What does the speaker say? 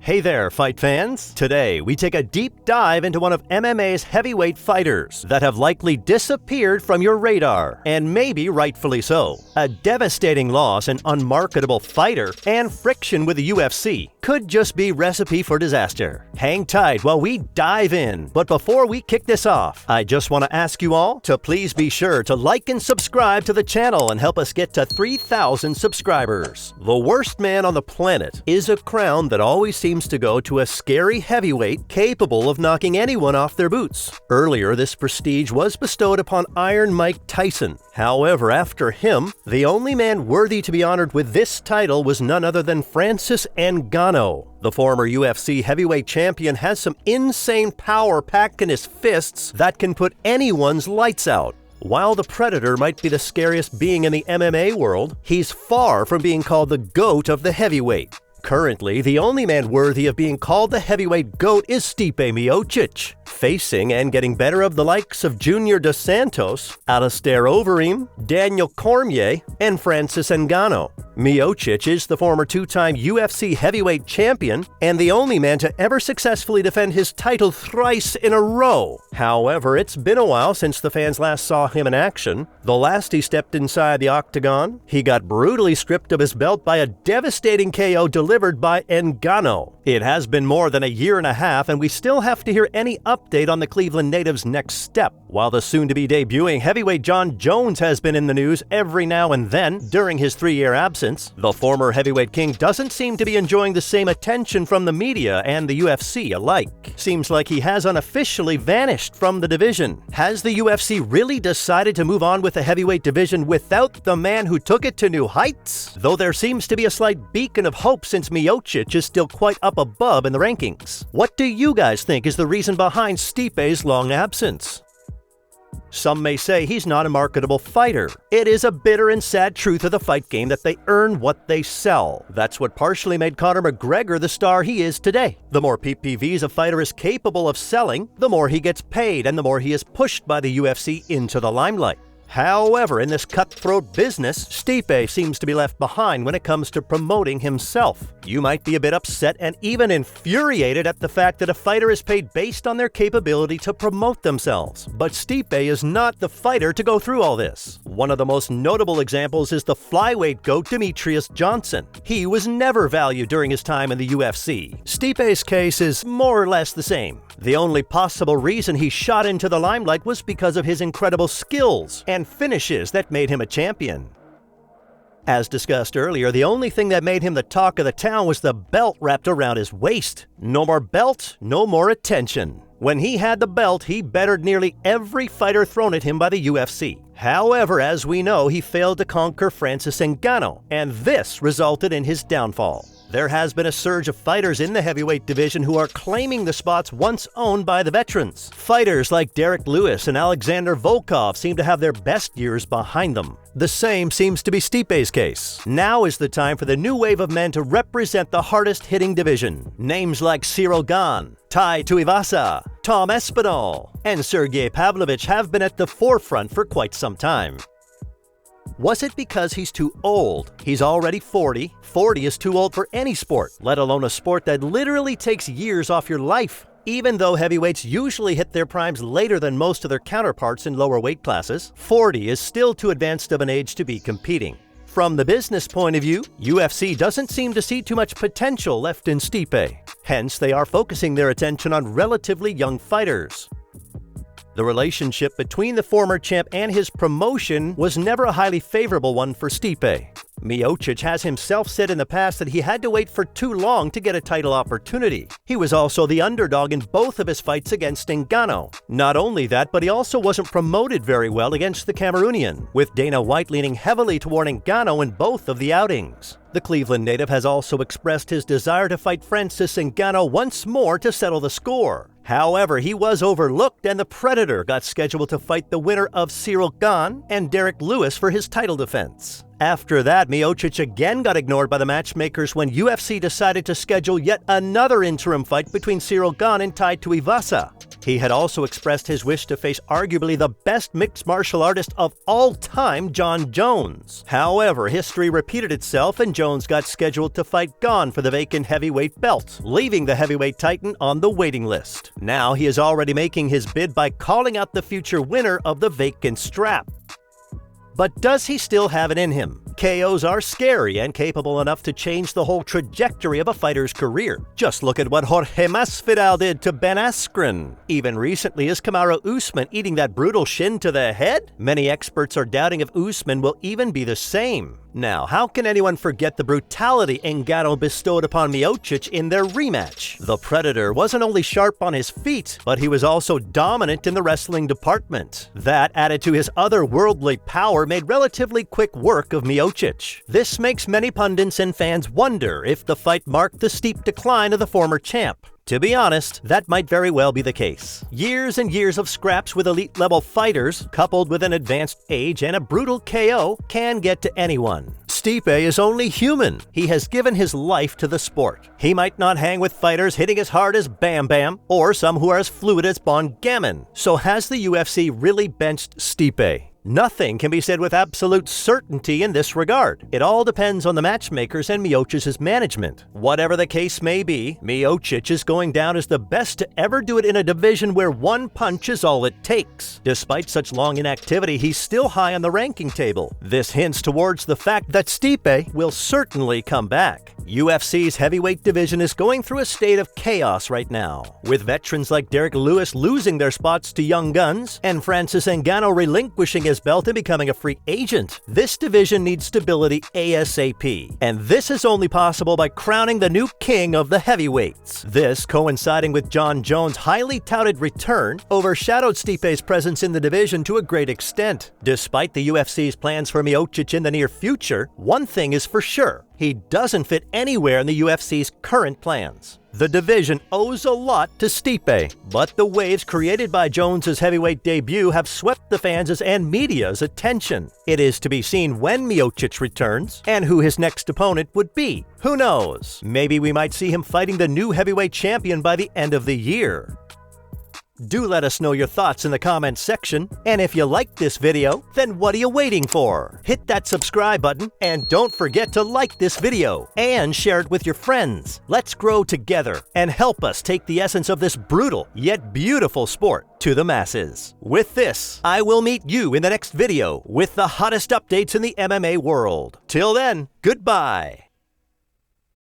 Hey there, fight fans! Today, we take a deep dive into one of MMA's heavyweight fighters that have likely disappeared from your radar, and maybe rightfully so. A devastating loss, an unmarketable fighter, and friction with the UFC could just be recipe for disaster. Hang tight while we dive in, but before we kick this off, I just want to ask you all to please be sure to like and subscribe to the channel and help us get to 3,000 subscribers. The worst man on the planet is a crown that always seems to go to a scary heavyweight capable of knocking anyone off their boots. Earlier, this prestige was bestowed upon Iron Mike Tyson. However, after him, the only man worthy to be honored with this title was none other than Francis Ngannou. The former UFC heavyweight champion has some insane power packed in his fists that can put anyone's lights out. While the Predator might be the scariest being in the MMA world, he's far from being called the GOAT of the heavyweight. Currently, the only man worthy of being called the heavyweight GOAT is Stipe Miocic, facing and getting better of the likes of Junior dos Santos, Alistair Overeem, Cormier, and Francis Ngannou. Miocic is the former two-time UFC heavyweight champion and the only man to ever successfully defend his title thrice in a row. However, it's been a while since the fans last saw him in action. The last he stepped inside the octagon, he got brutally stripped of his belt by a devastating KO delivered by Ngannou. It has been more than a year and a half, and we still have to hear any update on the Cleveland native's next step. While the soon-to-be debuting heavyweight Jon Jones has been in the news every now and then during his 3-year absence, the former heavyweight king doesn't seem to be enjoying the same attention from the media and the UFC alike. Seems like he has unofficially vanished from the division. Has the UFC really decided to move on with the heavyweight division without the man who took it to new heights? Though there seems to be a slight beacon of hope since Miocic is still quite up above in the rankings. What do you guys think is the reason behind Stipe's long absence? Some may say he's not a marketable fighter. It is a bitter and sad truth of the fight game that they earn what they sell. That's what partially made Conor McGregor the star he is today. The more PPVs a fighter is capable of selling, the more he gets paid and the more he is pushed by the UFC into the limelight. However, in this cutthroat business, Stipe seems to be left behind when it comes to promoting himself. You might be a bit upset and even infuriated at the fact that a fighter is paid based on their capability to promote themselves. But Stipe is not the fighter to go through all this. One of the most notable examples is the flyweight GOAT Demetrius Johnson. He was never valued during his time in the UFC. Stipe's case is more or less the same. The only possible reason he shot into the limelight was because of his incredible skills and finishes that made him a champion. As discussed earlier, the only thing that made him the talk of the town was the belt wrapped around his waist. No more belt, no more attention. When he had the belt, he bettered nearly every fighter thrown at him by the UFC. However, as we know, he failed to conquer Francis Ngannou, and this resulted in his downfall. There has been a surge of fighters in the heavyweight division who are claiming the spots once owned by the veterans. Fighters like Derek Lewis and Alexander Volkov seem to have their best years behind them. The same seems to be Stipe's case. Now is the time for the new wave of men to represent the hardest-hitting division. Names like Ciryl Gane, Tai Tuivasa, Tom Espinal, and Sergey Pavlovich have been at the forefront for quite some time. Was it because he's too old? He's already 40. 40 is too old for any sport, let alone a sport that literally takes years off your life. Even though heavyweights usually hit their primes later than most of their counterparts in lower weight classes, 40 is still too advanced of an age to be competing. From the business point of view, UFC doesn't seem to see too much potential left in Stipe. Hence, they are focusing their attention on relatively young fighters. The relationship between the former champ and his promotion was never a highly favorable one for Stipe. Miocic has himself said in the past that he had to wait for too long to get a title opportunity. He was also the underdog in both of his fights against Ngannou. Not only that, but he also wasn't promoted very well against the Cameroonian, with Dana White leaning heavily toward Ngannou in both of the outings. The Cleveland native has also expressed his desire to fight Francis Ngannou once more to settle the score. However, he was overlooked and the Predator got scheduled to fight the winner of Ciryl Gane and Derek Lewis for his title defense. After that, Miocic again got ignored by the matchmakers when UFC decided to schedule yet another interim fight between Ciryl Gane and Tai Tuivasa. he had also expressed his wish to face arguably the best mixed martial artist of all time, Jon Jones. However, history repeated itself and Jones got scheduled to fight Gane for the vacant heavyweight belt, leaving the heavyweight titan on the waiting list. Now he is already making his bid by calling out the future winner of the vacant strap. But does he still have it in him? KOs are scary and capable enough to change the whole trajectory of a fighter's career. Just look at what Jorge Masvidal did to Ben Askren. Even recently, is Kamaru Usman eating that brutal shin to the head? Many experts are doubting if Usman will even be the same. Now, how can anyone forget the brutality Ngannou bestowed upon Miocic in their rematch? The Predator wasn't only sharp on his feet, but he was also dominant in the wrestling department. That, added to his otherworldly power, made relatively quick work of Miocic. This makes many pundits and fans wonder if the fight marked the steep decline of the former champ. To be honest, that might very well be the case. Years and years of scraps with elite-level fighters, coupled with an advanced age and a brutal KO, can get to anyone. Stipe is only human. He has given his life to the sport. He might not hang with fighters hitting as hard as Bam Bam, or some who are as fluid as Bon Gammon. So has the UFC really benched Stipe? Nothing can be said with absolute certainty in this regard. It all depends on the matchmakers and Miocic's management. Whatever the case may be, Miocic is going down as the best to ever do it in a division where one punch is all it takes. Despite such long inactivity, he's still high on the ranking table. This hints towards the fact that Stipe will certainly come back. UFC's heavyweight division is going through a state of chaos right now, with veterans like Derek Lewis losing their spots to young guns, and Francis Ngannou relinquishing his belt and becoming a free agent. This division needs stability ASAP, and this is only possible by crowning the new king of the heavyweights. This, coinciding with Jon Jones' highly touted return, overshadowed Stipe's presence in the division to a great extent. Despite the UFC's plans for Miocic in the near future, one thing is for sure: he doesn't fit anywhere in the UFC's current plans. The division owes a lot to Stipe, but the waves created by Jones' heavyweight debut have swept the fans' and media's attention. It is to be seen when Miocic returns and who his next opponent would be. Who knows? Maybe we might see him fighting the new heavyweight champion by the end of the year. Do let us know your thoughts in the comments section, and if you liked this video, then what are you waiting for? Hit that subscribe button, and don't forget to like this video, and share it with your friends. Let's grow together, and help us take the essence of this brutal, yet beautiful sport to the masses. With this, I will meet you in the next video with the hottest updates in the MMA world. Till then, goodbye.